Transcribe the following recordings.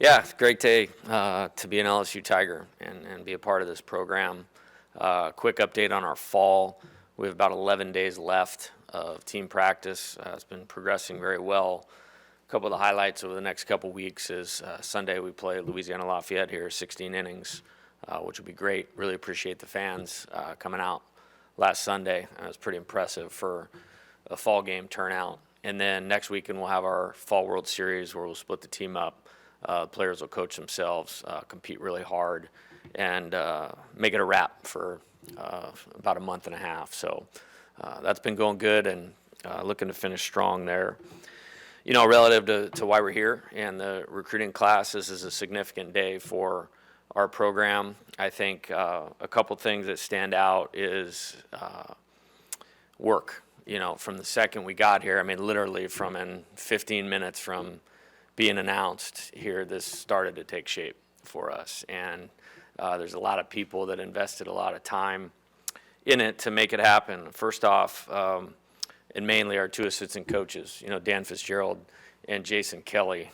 Yeah, it's a great day to be an LSU Tiger and be a part of this program. Quick update on our fall. We have about 11 days left of team practice. It's been progressing very well. A couple of the highlights over the next couple weeks is Sunday we play Louisiana Lafayette here, 16 innings, which will be great. Really appreciate the fans coming out last Sunday. It was pretty impressive for a fall game turnout. And then next weekend we'll have our Fall World Series where we'll split the team up. Players will coach themselves, compete really hard, and make it a wrap for about a month and a half. So that's been going good and looking to finish strong there. You know, relative to why we're here and the recruiting class, this is a significant day for our program. I think a couple things that stand out is work. You know, from the second we got here, I mean, literally from in 15 minutes from being announced here, this started to take shape for us. And there's a lot of people that invested a lot of time in it to make it happen. First off, and mainly our two assistant coaches, you know, Dan Fitzgerald and Jason Kelly.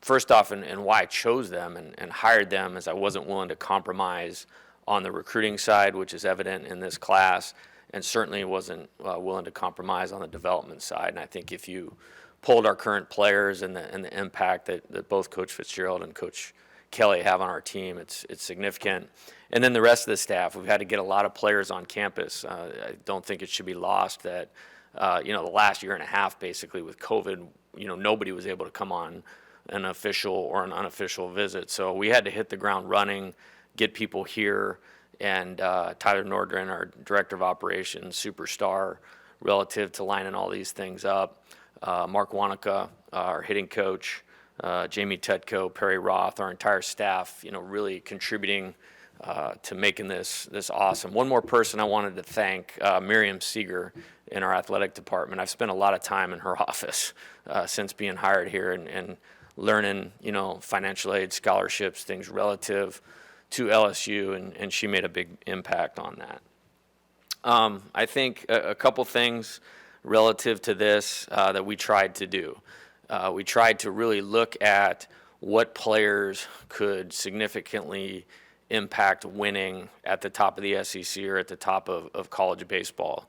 First off, and why I chose them and hired them is I wasn't willing to compromise on the recruiting side, which is evident in this class, and certainly wasn't willing to compromise on the development side. And I think if you pulled our current players and the impact that both Coach Fitzgerald and Coach Kelly have on our team, it's significant. And then the rest of the staff, we've had to get a lot of players on campus. I don't think it should be lost that, you know, the last year and a half basically with COVID, you know, nobody was able to come on an official or an unofficial visit. So we had to hit the ground running, get people here, and Tyler Nordgren, our Director of Operations, superstar relative to lining all these things up. Mark Wanaka, our hitting coach, Jamie Tetko, Perry Roth, our entire staff, you know, really contributing to making this awesome. One more person I wanted to thank, Miriam Seeger in our athletic department. I've spent a lot of time in her office since being hired here and learning, you know, financial aid, scholarships, things relative to LSU, and she made a big impact on that. I think a couple things relative to this that we tried to do. We tried to really look at what players could significantly impact winning at the top of the SEC or at the top of college baseball.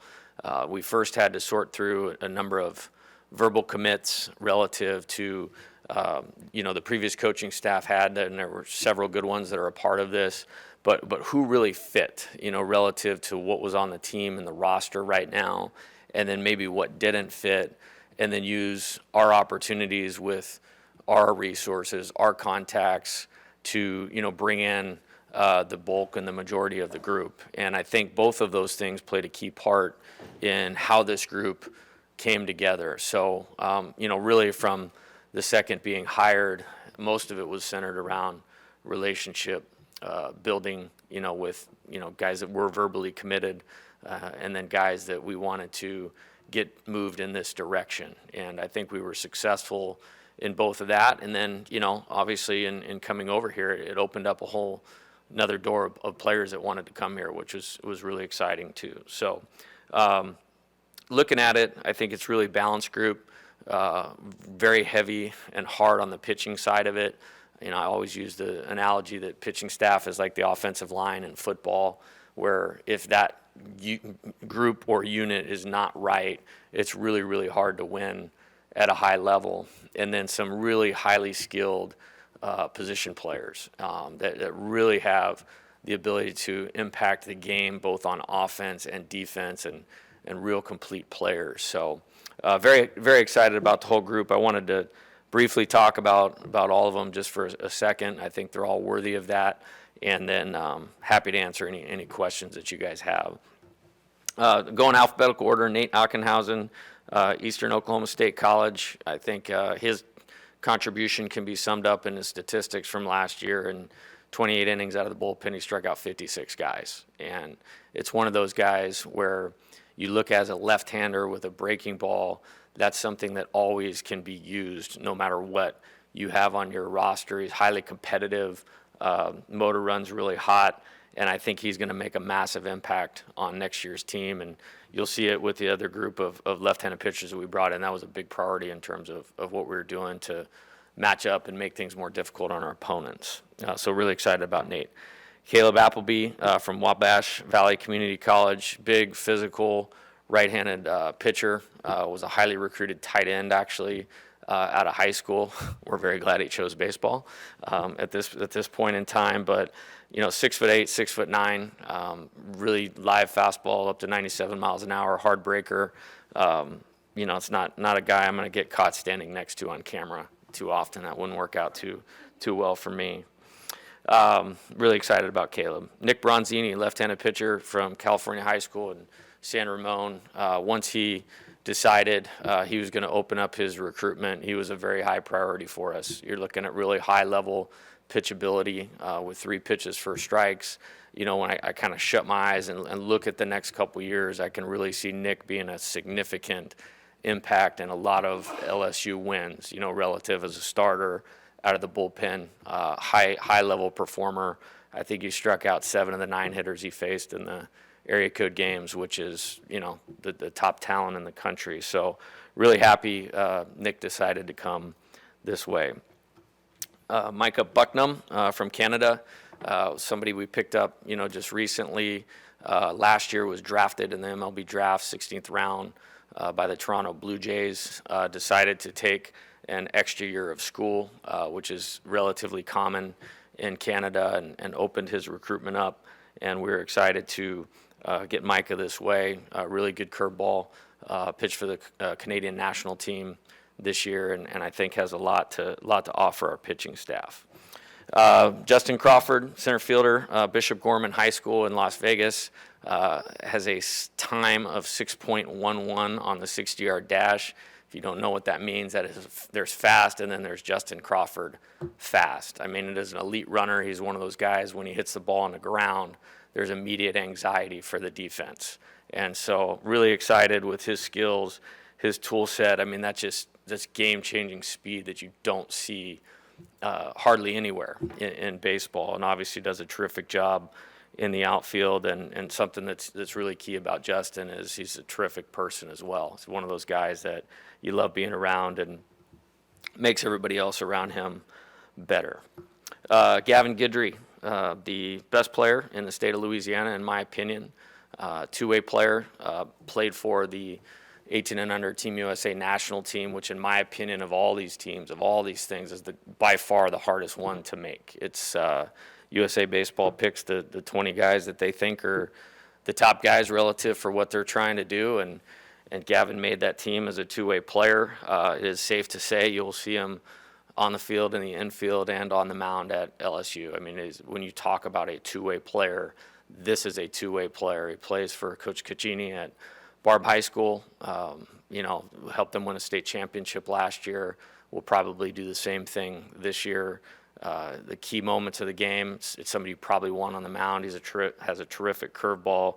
We first had to sort through a number of verbal commits relative to you know, the previous coaching staff had, and there were several good ones that are a part of this, but who really fit, you know, relative to what was on the team and the roster right now, and then maybe what didn't fit, and then use our opportunities with our resources, our contacts to, you know, bring in the bulk and the majority of the group. And I think both of those things played a key part in how this group came together. So, you know, really from the second being hired, most of it was centered around relationship building, you know, with, you know, guys that were verbally committed, and then guys that we wanted to get moved in this direction. And I think we were successful in both of that. And then, you know, obviously in coming over here, it opened up a whole another door of players that wanted to come here, which was really exciting too. So looking at it, I think it's really balanced group, very heavy and hard on the pitching side of it. You know, I always use the analogy that pitching staff is like the offensive line in football, where if that group or unit is not right, it's really, really hard to win at a high level. And then some really highly skilled position players that really have the ability to impact the game both on offense and defense, and real complete players. So very, very excited about the whole group. I wanted to briefly talk about all of them just for a second. I think they're all worthy of that. And then happy to answer any questions that you guys have. Going alphabetical order, Nate Ockenhausen, Eastern Oklahoma State College. I think his contribution can be summed up in his statistics from last year. In 28 innings out of the bullpen, he struck out 56 guys. And it's one of those guys where you look as a left-hander with a breaking ball, that's something that always can be used no matter what you have on your roster. He's highly competitive. Motor runs really hot, and I think he's going to make a massive impact on next year's team. And you'll see it with the other group of left-handed pitchers that we brought in. That was a big priority in terms of what we were doing to match up and make things more difficult on our opponents. So really excited about Nate. Caleb Appleby from Wabash Valley Community College, big physical right-handed pitcher, was a highly recruited tight end actually out of high school. We're very glad he chose baseball at this point in time, but 6'8", 6'9", really live fastball up to 97 miles an hour, hard breaker. It's not a guy I'm going to get caught standing next to on camera too often. That wouldn't work out too well for me. Really excited about Caleb. Nick Bronzini, left-handed pitcher from California High School in San Ramon. Once he decided he was going to open up his recruitment, he was a very high priority for us. You're looking at really high-level pitchability with 3 pitches for strikes. When I kind of shut my eyes and look at the next couple years, I can really see Nick being a significant impact and a lot of LSU wins, relative as a starter out of the bullpen, high-level performer. I think he struck out 7 of the 9 hitters he faced in the area code games, which is, the top talent in the country. So really happy Nick decided to come this way. Micah Bucknam from Canada, somebody we picked up, just recently. Last year was drafted in the MLB draft, 16th round by the Toronto Blue Jays. Decided to take an extra year of school, which is relatively common in Canada, and opened his recruitment up. And we're excited to get Micah this way. Really good curveball, pitched for the Canadian national team this year, and I think has a lot to offer our pitching staff. Justin Crawford, center fielder, Bishop Gorman High School in Las Vegas, has a time of 6.11 on the 60-yard dash. If you don't know what that means, that is, there's fast, and then there's Justin Crawford fast. I mean, it is an elite runner. He's one of those guys, when he hits the ball on the ground, there's immediate anxiety for the defense. And so really excited with his skills, his tool set. I mean, that's game-changing speed that you don't see hardly anywhere in baseball, and obviously does a terrific job in the outfield. And something that's really key about Justin is he's a terrific person as well. He's one of those guys that you love being around and makes everybody else around him better. Gavin Guidry, the best player in the state of Louisiana, in my opinion. Two-way player, played for the 18 and under Team USA national team, which in my opinion of all these teams, of all these things, is by far the hardest one to make. It's USA Baseball picks the 20 guys that they think are the top guys relative for what they're trying to do, and Gavin made that team as a two-way player. It is safe to say you'll see him on the field, in the infield, and on the mound at LSU. I mean, when you talk about a two-way player, this is a two-way player. He plays for Coach Caccini at Barb High School, helped them win a state championship last year. We'll probably do the same thing this year. The key moments of the game, it's somebody who probably won on the mound. He has a terrific curveball.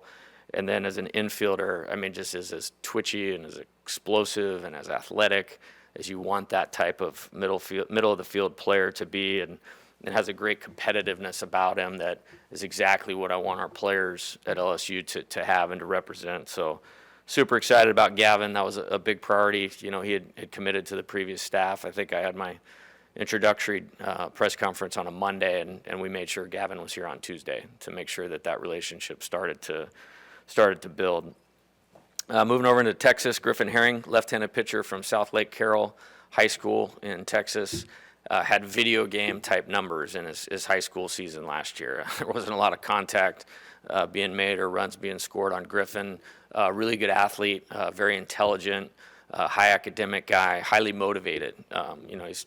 And then as an infielder, I mean, just is as twitchy and as explosive and as athletic as you want that type of middle of the field player to be, and has a great competitiveness about him that is exactly what I want our players at LSU to have and to represent. So super excited about Gavin. That was a big priority. He had committed to the previous staff. I think I had my introductory press conference on a Monday, and we made sure Gavin was here on Tuesday to make sure that relationship started to build. Moving over into Texas, Griffin Herring, left-handed pitcher from South Lake Carroll High School in Texas, had video game type numbers in his high school season last year. There wasn't a lot of contact being made or runs being scored on Griffin. Really good athlete, very intelligent, high academic guy, highly motivated.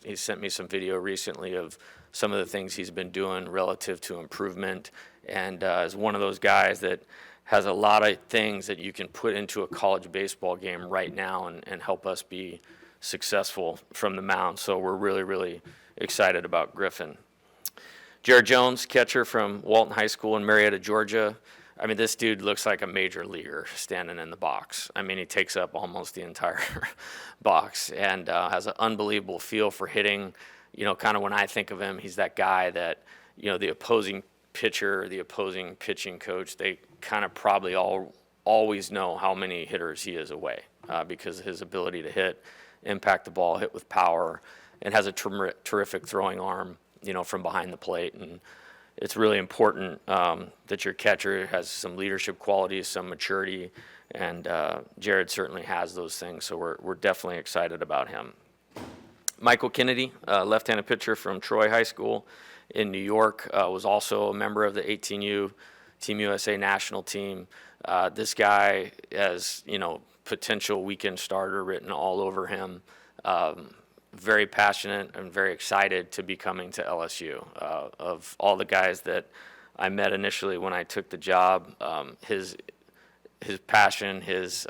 He sent me some video recently of some of the things he's been doing relative to improvement, and is one of those guys that has a lot of things that you can put into a college baseball game right now and help us be successful from the mound. So we're really, really excited about Griffin. Jared Jones, catcher from Walton High School in Marietta, Georgia. I mean, this dude looks like a major leaguer standing in the box. I mean, he takes up almost the entire box, and has an unbelievable feel for hitting. Kind of when I think of him, he's that guy that, the opposing pitcher, the opposing pitching coach, they kind of probably always know how many hitters he is away because of his ability to hit, impact the ball, hit with power. and has a terrific throwing arm, from behind the plate. And it's really important that your catcher has some leadership qualities, some maturity, and Jared certainly has those things. So we're definitely excited about him. Michael Kennedy, left-handed pitcher from Troy High School in New York, was also a member of the 18U Team USA national team. This guy has, potential weekend starter written all over him. Very passionate and very excited to be coming to LSU. Of all the guys that I met initially when I took the job, his passion, his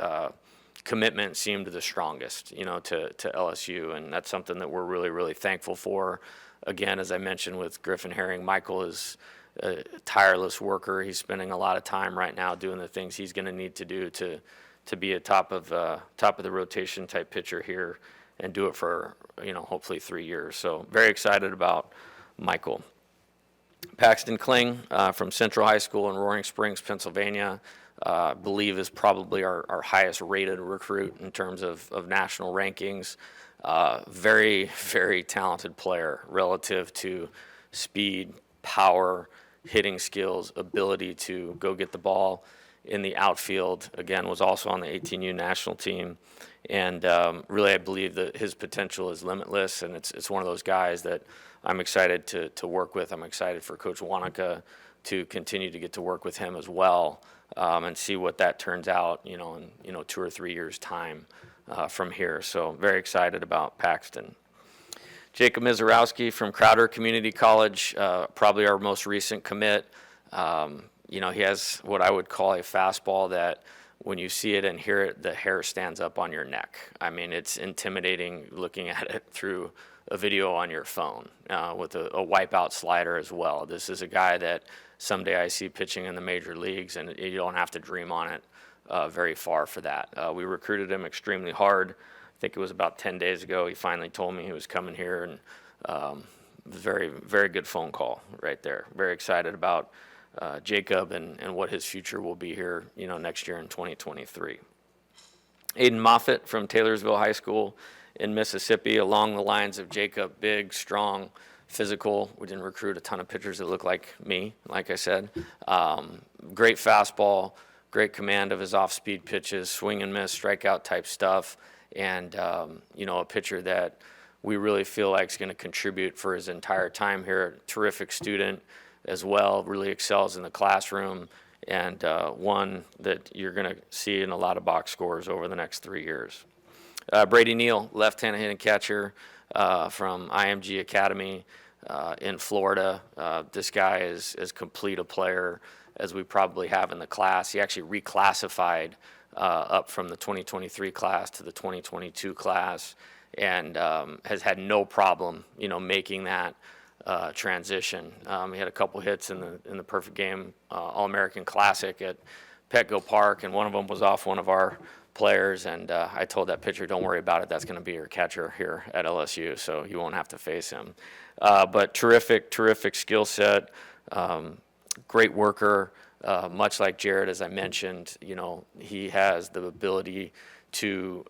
commitment seemed the strongest, to LSU, and that's something that we're really, really thankful for. Again, as I mentioned with Griffin Herring, Michael is a tireless worker. He's spending a lot of time right now doing the things he's going to need to do to be a top of the rotation type pitcher here and do it for, hopefully 3 years. So very excited about Michael. Paxton Kling from Central High School in Roaring Springs, Pennsylvania, I believe is probably our highest rated recruit in terms of national rankings. Very, very talented player relative to speed, power, hitting skills, ability to go get the ball in the outfield. Again, was also on the 18U national team. And really, I believe that his potential is limitless, and it's one of those guys that I'm excited to work with. I'm excited for Coach Wanaka to continue to get to work with him as well, and see what that turns out, in 2 or 3 years' time from here. So very excited about Paxton. Jacob Mizerowski from Crowder Community College, probably our most recent commit. He has what I would call a fastball that when you see it and hear it, the hair stands up on your neck. I mean, it's intimidating looking at it through a video on your phone with a wipeout slider as well. This is a guy that someday I see pitching in the major leagues, and you don't have to dream on it very far for that. We recruited him extremely hard. I think it was about 10 days ago. He finally told me he was coming here, and very, very good phone call right there. Very excited about Jacob and what his future will be here, next year in 2023. Aiden Moffat from Taylorsville High School in Mississippi, along the lines of Jacob, big, strong, physical. We didn't recruit a ton of pitchers that look like me, like I said. Great fastball, great command of his off-speed pitches, swing and miss, strikeout type stuff, and a pitcher that we really feel like is going to contribute for his entire time here. Terrific student as well, really excels in the classroom, and one that you're going to see in a lot of box scores over the next 3 years. Brady Neal, left-handed hitting catcher from IMG Academy in Florida. This guy is as complete a player as we probably have in the class. He actually reclassified up from the 2023 class to the 2022 class, and has had no problem, making that transition. He had a couple hits in the perfect game All-American Classic at Petco Park, and one of them was off one of our players, and I told that pitcher, don't worry about it, that's going to be your catcher here at LSU, so you won't have to face him. But terrific skill set, great worker, much like Jared, as I mentioned. He has the ability to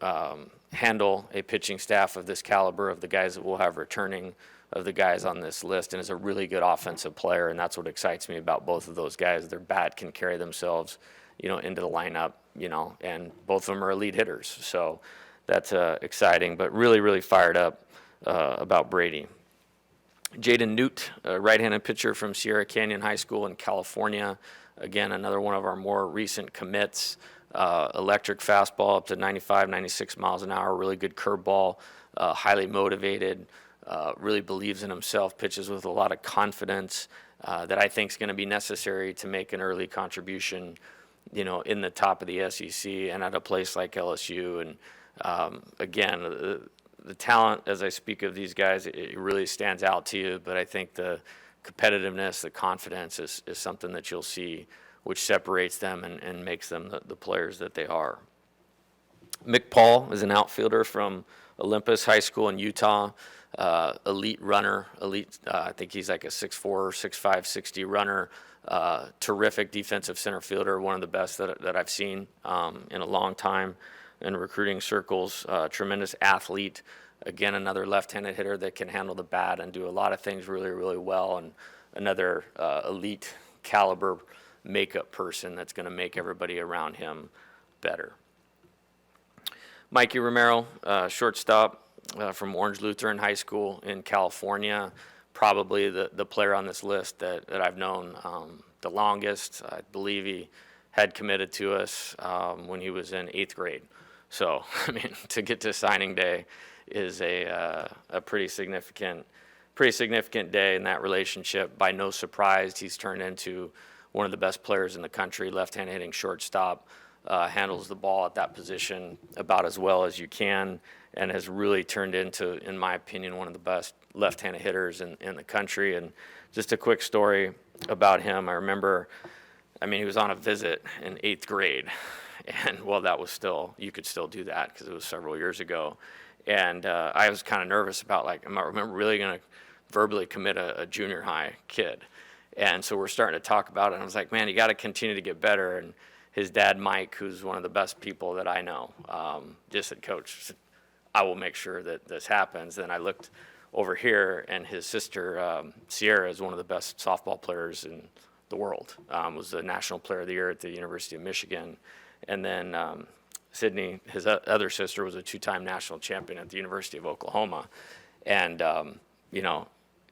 handle a pitching staff of this caliber, of the guys that we'll have returning, of the guys on this list, and is a really good offensive player, and that's what excites me about both of those guys. Their bat can carry themselves, into the lineup, and both of them are elite hitters, so that's exciting, but really fired up about Brady. Jaden Newt, a right-handed pitcher from Sierra Canyon High School in California. Again, another one of our more recent commits. Electric fastball up to 95, 96 miles an hour, really good curveball, highly motivated, really believes in himself, pitches with a lot of confidence that I think is going to be necessary to make an early contribution, in the top of the SEC and at a place like LSU. And again, the talent, as I speak of these guys, it really stands out to you, but I think the competitiveness, the confidence is something that you'll see which separates them and makes them the players that they are. Mick Paul is an outfielder from Olympus High School in Utah. Elite runner, I think he's like a 6'4", 6'5", 60 runner. Terrific defensive center fielder, one of the best that I've seen in a long time in recruiting circles. Tremendous athlete, again, another left-handed hitter that can handle the bat and do a lot of things really, really well, and another elite caliber makeup person that's going to make everybody around him better. Mikey Romero, shortstop from Orange Lutheran High School in California, probably the player on this list that I've known the longest. I believe he had committed to us when he was in 8th grade. So, I mean, to get to signing day is a pretty significant day in that relationship. By no surprise, he's turned into one of the best players in the country, left-hand hitting shortstop, handles the ball at that position about as well as you can, and has really turned into, in my opinion, one of the best left-handed hitters in the country. And just a quick story about him. I remember, he was on a visit in 8th grade, and well, that was still, you could still do that because it was several years ago. And I was kind of nervous about, am I really going to verbally commit a junior high kid? And so we're starting to talk about it, and I was like, man, you got to continue to get better. And his dad, Mike, who's one of the best people that I know, just said, Coach, I will make sure that this happens. Then I looked over here, and his sister, Sierra, is one of the best softball players in the world, was the National Player of the Year at the University of Michigan. And then Sydney, his other sister, was a 2-time national champion at the University of Oklahoma. And,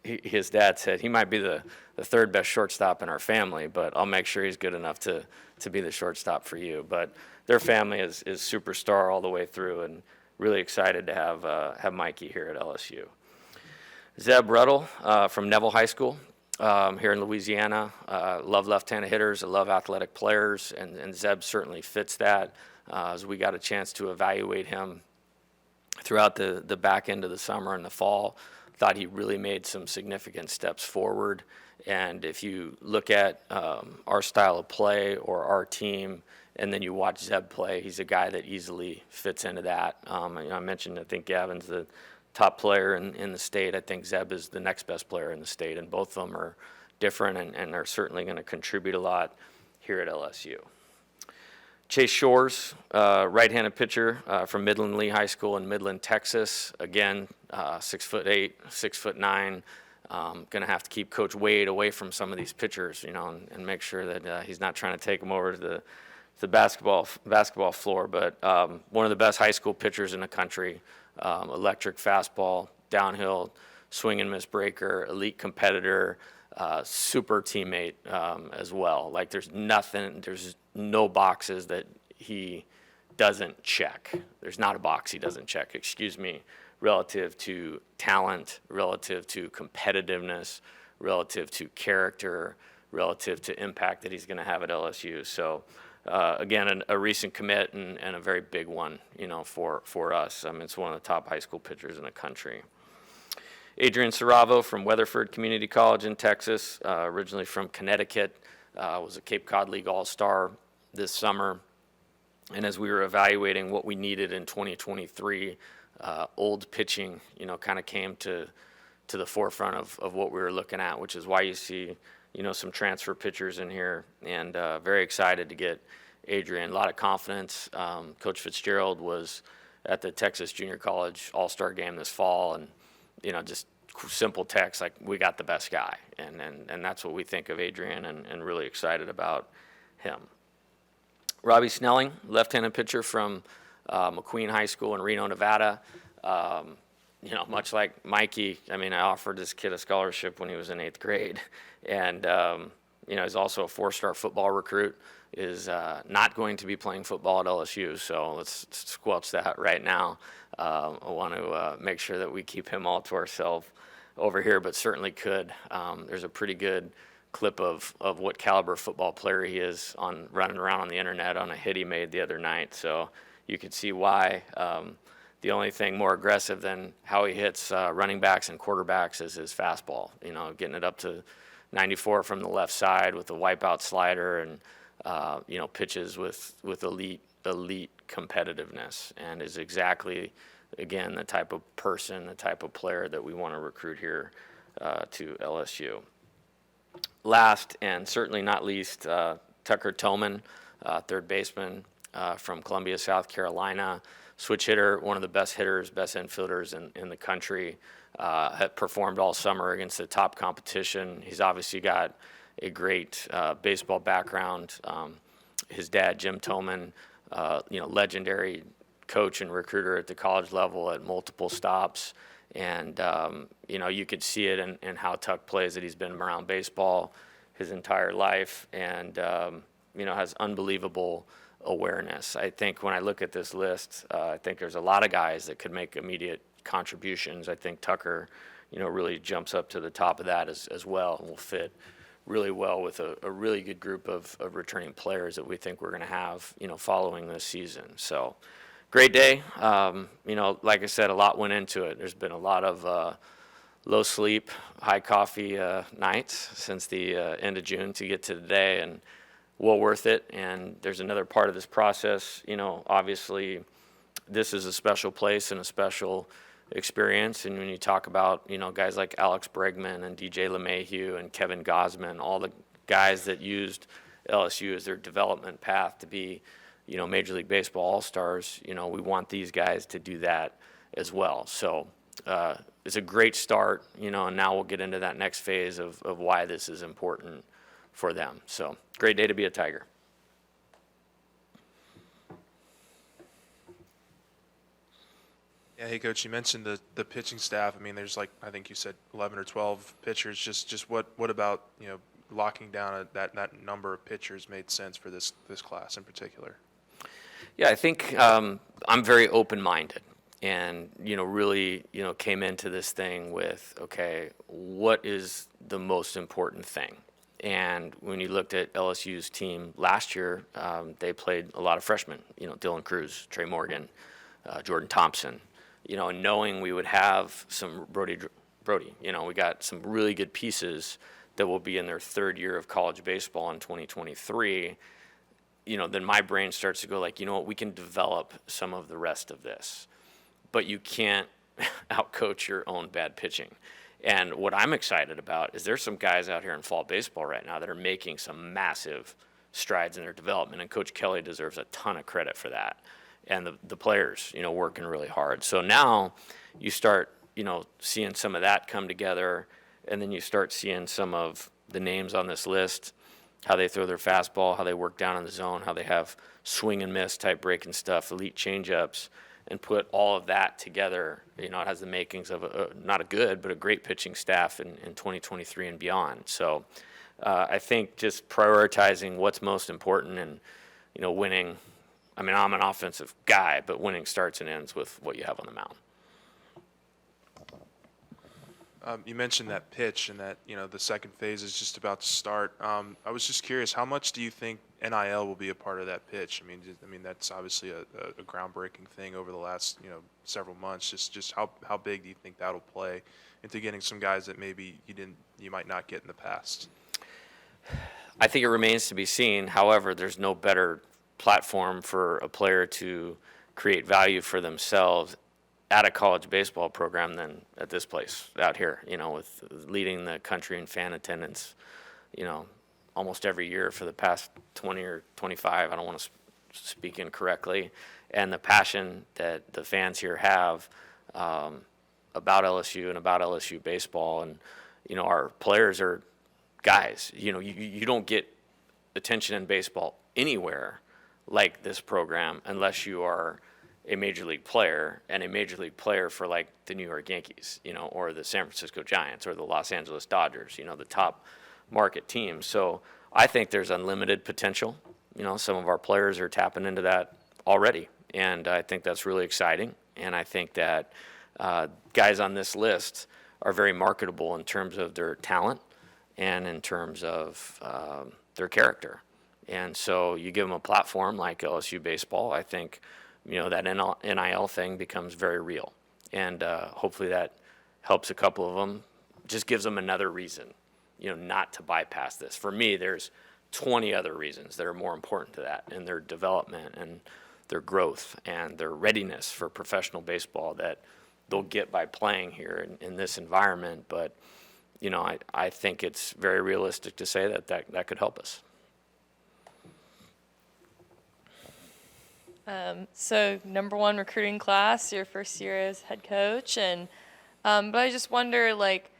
his dad said he might be the third best shortstop in our family, but I'll make sure he's good enough to be the shortstop for you. But their family is superstar all the way through, and really excited to have Mikey here at LSU. Zeb Ruddle from Neville High School here in Louisiana. Love left-handed hitters, I love athletic players, and Zeb certainly fits that. As we got a chance to evaluate him throughout the back end of the summer and the fall, thought he really made some significant steps forward. And if you look at our style of play or our team, and then you watch Zeb play, he's a guy that easily fits into that. I mentioned, I think Gavin's the top player in the state. I think Zeb is the next best player in the state, and both of them are different, and they're certainly going to contribute a lot here at LSU. Chase Shores, right-handed pitcher from Midland Lee High School in Midland, Texas. Again, 6'8", 6'9". Going to have to keep Coach Wade away from some of these pitchers, and make sure that he's not trying to take them over to the basketball floor. But one of the best high school pitchers in the country. Electric fastball, downhill, swing and miss breaker, elite competitor, super teammate as well. There's no boxes that he doesn't check. There's not a box he doesn't check, relative to talent, relative to competitiveness, relative to character, relative to impact that he's going to have at LSU. So, again, a recent commit and a very big one, for us. It's one of the top high school pitchers in the country. Adrian Ceravo from Weatherford Community College in Texas, originally from Connecticut, was a Cape Cod League All-Star this summer. And as we were evaluating what we needed in 2023, old pitching, kind of came to the forefront of what we were looking at, which is why you see, some transfer pitchers in here, and very excited to get Adrian. A lot of confidence. Coach Fitzgerald was at the Texas Junior College All-Star game this fall, and, just simple text like, we got the best guy. And that's what we think of Adrian, and really excited about him. Robbie Snelling, left-handed pitcher from McQueen High School in Reno, Nevada. Much like Mikey, I offered this kid a scholarship when he was in 8th grade. And, he's also a 4-star football recruit, is not going to be playing football at LSU. So let's squelch that right now. I want to make sure that we keep him all to ourselves over here, but certainly could. There's a pretty good clip of what caliber football player he is on running around on the internet on a hit he made the other night. So you could see why. The only thing more aggressive than how he hits running backs and quarterbacks is his fastball. Getting it up to 94 from the left side with a wipeout slider, and pitches with elite competitiveness, and is exactly, again, the type of person, the type of player that we want to recruit here to LSU. Last, and certainly not least, Tucker Tillman, third baseman from Columbia, South Carolina. switch hitter, one of the best hitters, best infielders in the country. Had performed all summer against the top competition. He's obviously got a great baseball background. His dad, Jim Tillman, legendary coach and recruiter at the college level at multiple stops. And, you could see it in how Tuck plays, that he's been around baseball his entire life and, has unbelievable awareness. I think when I look at this list, I think there's a lot of guys that could make immediate contributions. I think Tucker, really jumps up to the top of that as well, and will fit really well with a really good group of returning players that we think we're going to have, following this season. So great day. Like I said, a lot went into it. There's been a lot of low sleep, high coffee nights since the end of June to get to today, and well worth it. And there's another part of this process. Obviously this is a special place and a special experience. And when you talk about, guys like Alex Bregman and DJ LeMahieu and Kevin Gosman, all the guys that used LSU as their development path to be, Major League Baseball All-Stars, we want these guys to do that as well. So it's a great start, and now we'll get into that next phase of why this is important for them. So great day to be a Tiger. Yeah, hey Coach, you mentioned the pitching staff. I mean, there's I think you said 11 or 12 pitchers. Just what about locking down that number of pitchers made sense for this class in particular? Yeah, I think I'm very open-minded, and really came into this thing with, okay, what is the most important thing? And when you looked at LSU's team last year, they played a lot of freshmen. Dylan Cruz, Trey Morgan, Jordan Thompson. Knowing we would have some Brody, we got some really good pieces that will be in their third year of college baseball in 2023, then my brain starts to go what, we can develop some of the rest of this. But you can't outcoach your own bad pitching. And what I'm excited about is there's some guys out here in fall baseball right now that are making some massive strides in their development, and Coach Kelly deserves a ton of credit for that. And the players, working really hard. So now you start, seeing some of that come together, and then you start seeing some of the names on this list, how they throw their fastball, how they work down in the zone, how they have swing and miss type breaking stuff, elite changeups, and put all of that together. It has the makings of not a good, but a great pitching staff in 2023 and beyond. So I think just prioritizing what's most important and, winning. I mean, I'm an offensive guy, but winning starts and ends with what you have on the mound. You mentioned that pitch and that, the second phase is just about to start. I was just curious, how much do you think NIL will be a part of that pitch? I mean, that's obviously a groundbreaking thing over the last, several months. Just how big do you think that'll play into getting some guys that maybe you might not get in the past? I think it remains to be seen. However, there's no better platform for a player to create value for themselves at a college baseball program than at this place out here, with leading the country in fan attendance, almost every year for the past 20 or 25. I don't want to speak incorrectly. And the passion that the fans here have about LSU and about LSU baseball. And, our players are guys, you don't get attention in baseball anywhere like this program unless you are a major league player, and a major league player for the New York Yankees, or the San Francisco Giants or the Los Angeles Dodgers, the top market teams. So I think there's unlimited potential. Some of our players are tapping into that already, and I think that's really exciting. And I think that guys on this list are very marketable in terms of their talent and in terms of their character. And so you give them a platform like LSU baseball, I think, that NIL thing becomes very real. And hopefully that helps a couple of them, just gives them another reason, not to bypass this. For me, there's 20 other reasons that are more important to that, and their development and their growth and their readiness for professional baseball that they'll get by playing here in this environment. But, I think it's very realistic to say that could help us. So number one recruiting class, your first year as head coach, and but I just wonder, like,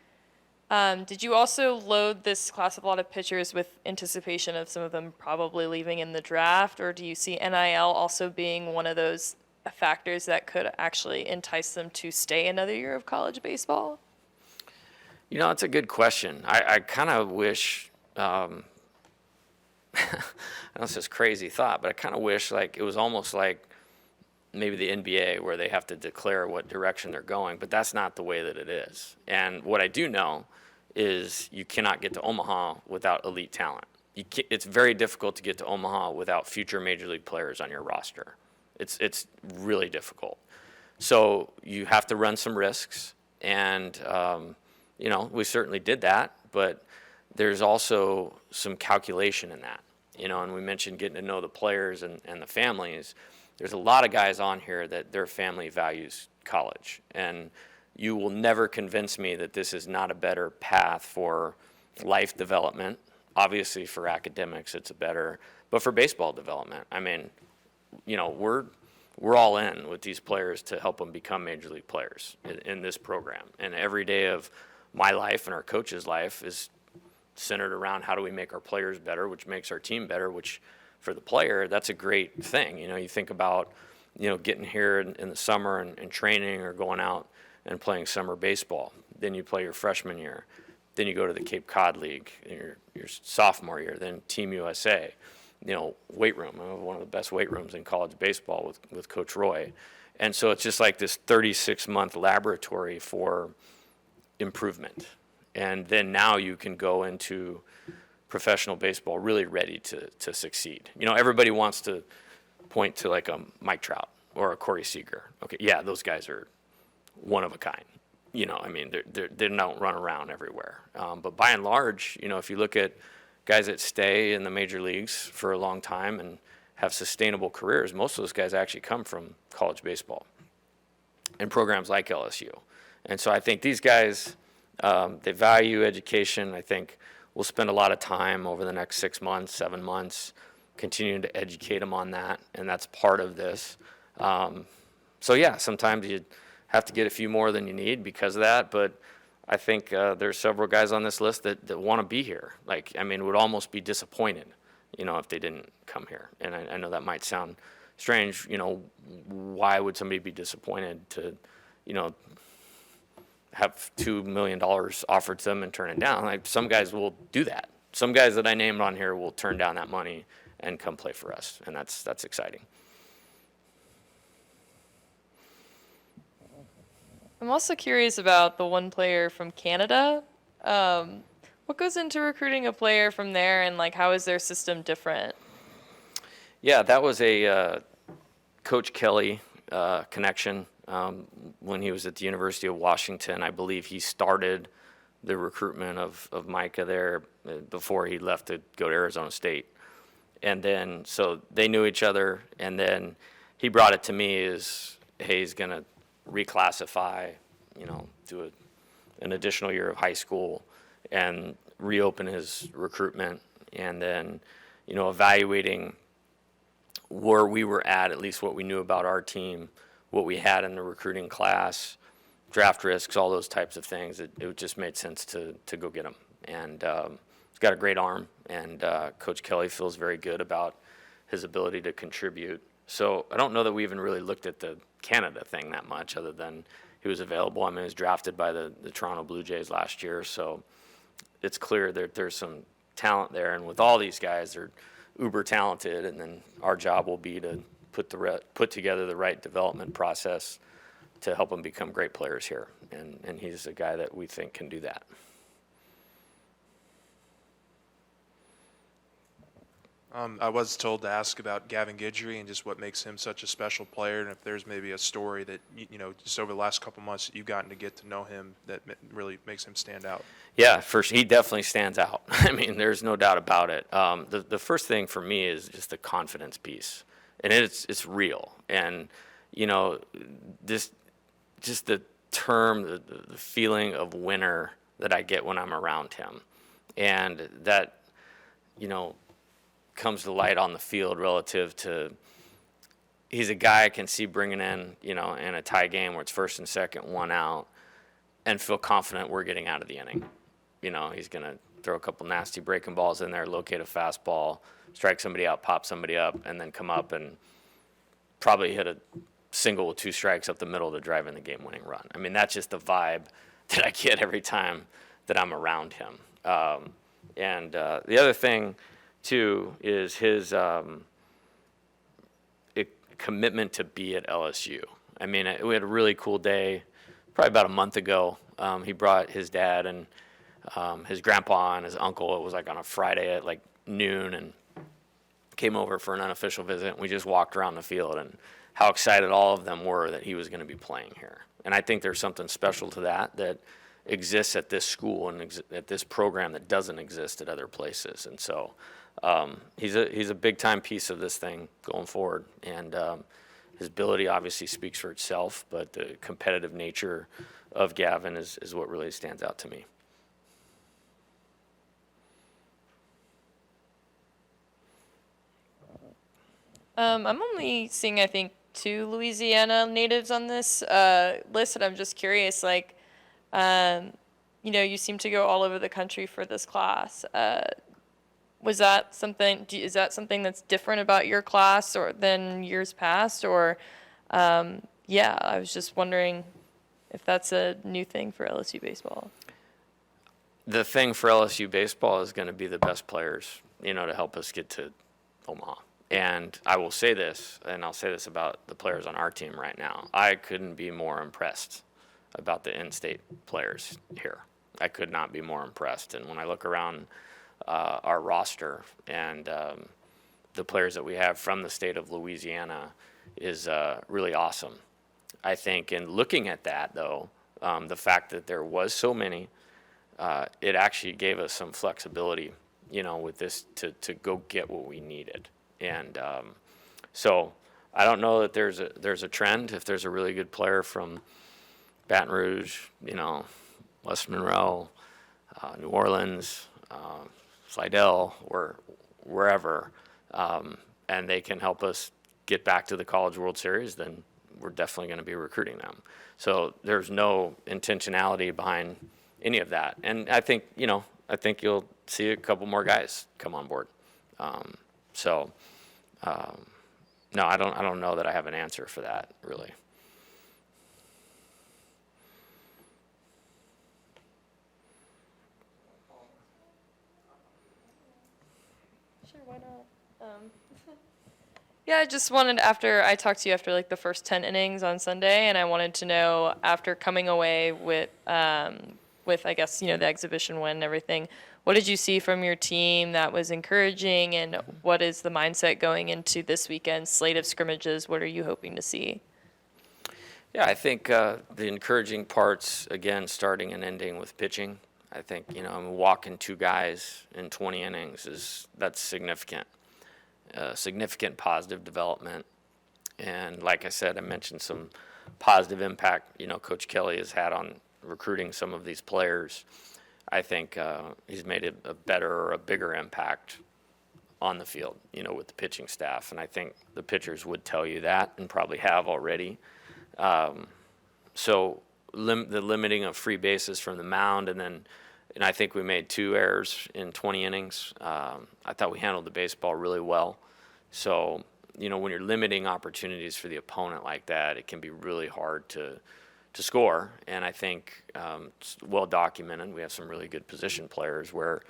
did you also load this class with a lot of pitchers with anticipation of some of them probably leaving in the draft, or do you see NIL also being one of those factors that could actually entice them to stay another year of college baseball? You know, it's a good question. I kind of wish, I know it's this crazy thought, but I kind of wish like it was almost like maybe the NBA where they have to declare what direction they're going, but that's not the way that it is. And what I do know is you cannot get to Omaha without elite talent. It's very difficult to get to Omaha without future major league players on your roster. It's really difficult. So you have to run some risks, and you know, we certainly did that, but there's also some calculation in that. You know, and we mentioned getting to know the players and the families. There's a lot of guys on here that their family values college, and you will never convince me that this is not a better path for life development. Obviously, for academics, it's a better, but for baseball development, I mean, you know, we're all in with these players to help them become major league players in this program. And every day of my life and our coach's life is centered around how do we make our players better, which makes our team better, which for the player, that's a great thing. You know, you think about, you know, getting here in the summer and training or going out and playing summer baseball. Then you play your freshman year. Then you go to the Cape Cod League in your sophomore year, then Team USA. You know, weight room, one of the best weight rooms in college baseball with Coach Roy. And so it's just like this 36-month laboratory for improvement. And then now you can go into professional baseball really ready to succeed. You know, everybody wants to point to like a Mike Trout or a Corey Seager. Okay, yeah, those guys are one of a kind. You know, I mean, they don't run around everywhere. But by and large, you know, if you look at guys that stay in the major leagues for a long time and have sustainable careers, most of those guys actually come from college baseball and programs like LSU. And so I think these guys, they value education. I think we'll spend a lot of time over the next 6 months, 7 months, continuing to educate them on that, and that's part of this. So yeah, sometimes you have to get a few more than you need because of that, but I think there's several guys on this list that want to be here. Like, I mean, would almost be disappointed, you know, if they didn't come here. And I know that might sound strange, you know, why would somebody be disappointed to, you know, have $2 million offered to them and turn it down? Like, some guys will do that. Some guys that I named on here will turn down that money and come play for us, and that's exciting. I'm also curious about the one player from Canada. What goes into recruiting a player from there, and like how is their system different? Yeah, that was a Coach Kelly connection. When he was at the University of Washington, I believe he started the recruitment of Micah there before he left to go to Arizona State. And then, so they knew each other, and then he brought it to me as, hey, he's going to reclassify, you know, do an additional year of high school and reopen his recruitment, and then, you know, evaluating where we were at least what we knew about our team, what we had in the recruiting class, draft risks, all those types of things. It just made sense to go get him. And he's got a great arm, and Coach Kelly feels very good about his ability to contribute. So I don't know that we even really looked at the Canada thing that much, other than he was available. I mean, he was drafted by the Toronto Blue Jays last year, so it's clear that there's some talent there. And with all these guys, they're uber talented, and then our job will be to put together the right development process to help them become great players here. And he's a guy that we think can do that. I was told to ask about Gavin Guidry and just what makes him such a special player, and if there's maybe a story that, you know, just over the last couple months that you've gotten to get to know him that really makes him stand out. Yeah, he definitely stands out. I mean, there's no doubt about it. The first thing for me is just the confidence piece, and it's real. And, you know, just the term, the feeling of winner that I get when I'm around him, and that, you know, comes to light on the field relative to he's a guy I can see bringing in, in a tie game where it's first and second, one out, and feel confident we're getting out of the inning. He's going to throw a couple nasty breaking balls in there, locate a fastball, strike somebody out, pop somebody up, and then come up and probably hit a single with 2 strikes up the middle to drive in the game-winning run. I mean, that's just the vibe that I get every time that I'm around him. And the other thing, too, is his commitment to be at LSU. I mean, we had a really cool day, probably about a month ago. He brought his dad and his grandpa and his uncle. It was like on a Friday at like noon, and came over for an unofficial visit. And we just walked around the field, and how excited all of them were that he was going to be playing here. And I think there's something special to that exists at this school and at this program that doesn't exist at other places. And so he's a big time piece of this thing going forward. And his ability obviously speaks for itself, but the competitive nature of Gavin is what really stands out to me. I'm only seeing, I think, 2 Louisiana natives on this list, and I'm just curious, like, you seem to go all over the country for this class. Was that something? Is that something that's different about your class or than years past? Or, yeah, I was just wondering if that's a new thing for LSU baseball. The thing for LSU baseball is going to be the best players, to help us get to Omaha. And I will say this, and I'll say this about the players on our team right now. I couldn't be more impressed about the in-state players here. I could not be more impressed. And when I look around our roster and the players that we have from the state of Louisiana is really awesome. I think in looking at that, though, the fact that there was so many, it actually gave us some flexibility, with this to go get what we needed. And so I don't know that there's a trend. If there's a really good player from Baton Rouge, West Monroe, New Orleans, Slidell, or wherever, and they can help us get back to the College World Series, then we're definitely going to be recruiting them. So there's no intentionality behind any of that. And I think you'll see a couple more guys come on board. No, I don't know that I have an answer for that, really. Sure, why not? Yeah, I just wanted, after I talked to you after like the first 10 innings on Sunday, and I wanted to know, after coming away with I guess, the exhibition win and everything, what did you see from your team that was encouraging, and what is the mindset going into this weekend's slate of scrimmages? What are you hoping to see? Yeah, I think the encouraging parts, again, starting and ending with pitching. I think, walking 2 guys in 20 innings that's significant. Significant positive development. And like I said, I mentioned some positive impact, Coach Kelly has had on recruiting some of these players. I think he's made a better or a bigger impact on the field, with the pitching staff. And I think the pitchers would tell you that, and probably have already. So the limiting of free bases from the mound, and I think we made 2 errors in 20 innings. I thought we handled the baseball really well. So, when you're limiting opportunities for the opponent like that, it can be really hard to score. And I think it's well documented. We have some really good position players where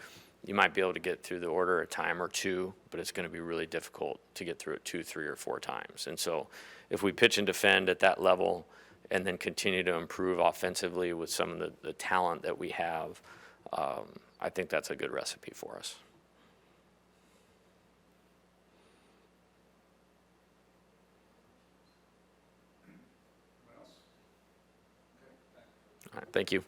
you might be able to get through the order a time or 2, but it's going to be really difficult to get through it 2, 3, or 4 times. And so if we pitch and defend at that level and then continue to improve offensively with some of the talent that we have, I think that's a good recipe for us. All right, thank you.